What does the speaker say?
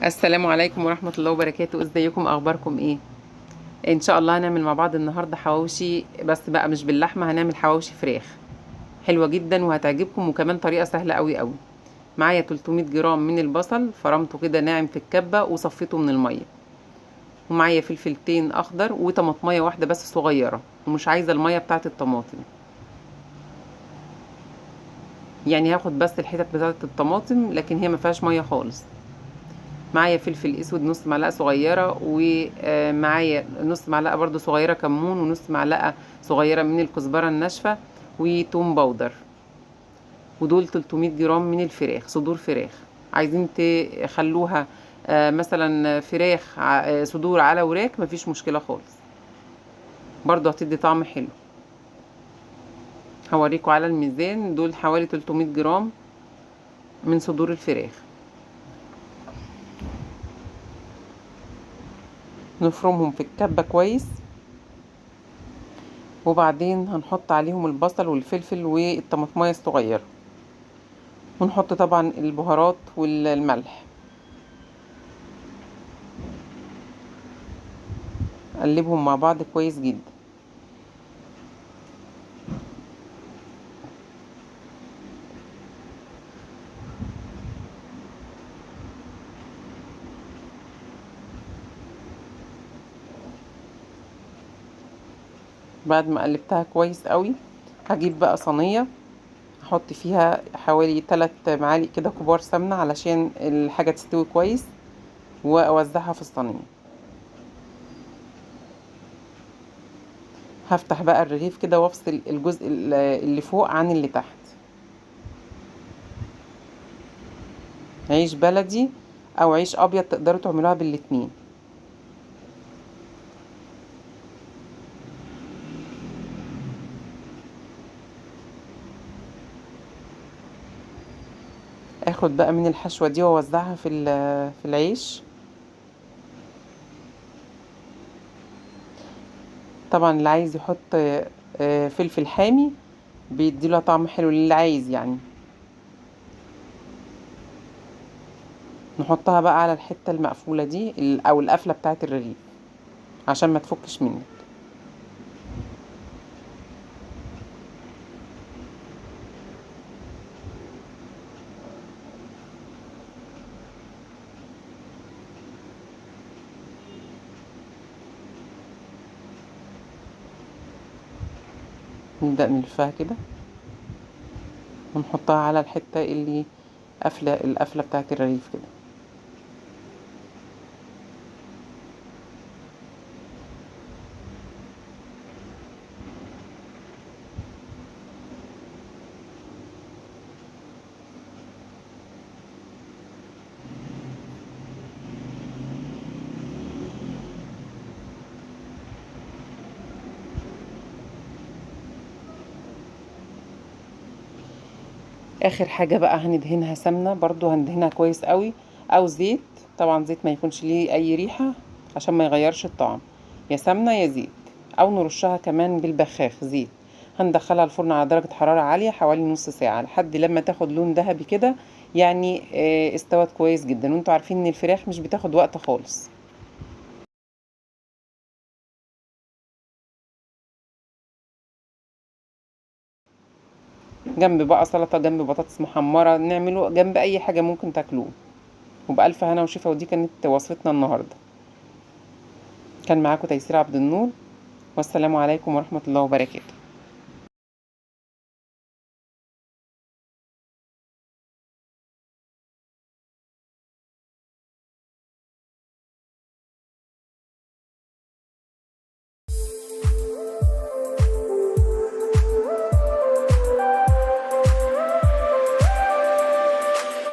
السلام عليكم ورحمة الله وبركاته. ازيكم؟ اخباركم ايه؟ ان شاء الله هنعمل مع بعض النهاردة حواوشي، بس بقى مش باللحمة، هنعمل حواوشي فراخ حلوة جدا وهتعجبكم، وكمان طريقة سهلة قوي قوي. معايا 300 جرام من البصل، فرمته كده ناعم في الكبة وصفيته من المية. ومعايا فلفلتين اخضر وطماطمية واحدة بس صغيرة، ومش عايزة المية بتاعت الطماطم، يعني هاخد بس الحتت بتاعت الطماطم لكن هي ما فيهاش مية خالص. معايا فلفل اسود نص معلقه صغيره، ومعايا نص معلقه برضو صغيره كمون، ونص معلقه صغيره من الكزبره الناشفه، وتوم باودر. ودول 300 جرام من الفراخ، صدور فراخ. عايزين تخلوها مثلا فراخ صدور على وراك، مفيش مشكله خالص، برضو هتدي طعم حلو. هوريكم على الميزان، دول حوالي 300 جرام من صدور الفراخ. نفرمهم في الكبه كويس، وبعدين هنحط عليهم البصل والفلفل والطماطمايه الصغيره، ونحط طبعا البهارات والملح. قلبهم مع بعض كويس جدا. بعد ما قلبتها كويس قوي، هجيب بقى صينيه، احط فيها حوالي 3 معالق كده كبار سمنه علشان الحاجه تستوي كويس، واوزعها في الصينيه. هفتح بقى الرغيف كده وافصل الجزء اللي فوق عن اللي تحت. عيش بلدي او عيش ابيض تقدروا تعملوها بالاتنين. اخد بقى من الحشوه دي واوزعها في العيش. طبعا اللي عايز يحط فلفل حامي بيديله طعم حلو للي عايز يعني. نحطها بقى على الحتة المقفولة دي او القفلة بتاعة الرغيف عشان ما تفكش منك. نبدأ نلفها كده ونحطها على الحتة اللي القفلة بتاعة الرغيف كده. اخر حاجة بقى هندهنها سمنة، برضو هندهنها كويس قوي، او زيت. طبعا زيت ما يكونش ليه اي ريحة عشان ما يغيرش الطعم، يا سمنة يا زيت، او نرشها كمان بالبخاخ زيت. هندخلها الفرن على درجة حرارة عالية حوالي نص ساعة لحد لما تاخد لون ذهبي كده، يعني استوت كويس جدا. وانتوا عارفين ان الفراخ مش بتاخد وقت خالص. جنب بقى سلطة، جنب بطاطس محمرة، نعمله جنب اي حاجة ممكن تاكلوه. وبألف هنا وشفا، ودي كانت وصفتنا النهاردة. كان معاكم تيسير عبد النور، والسلام عليكم ورحمة الله وبركاته.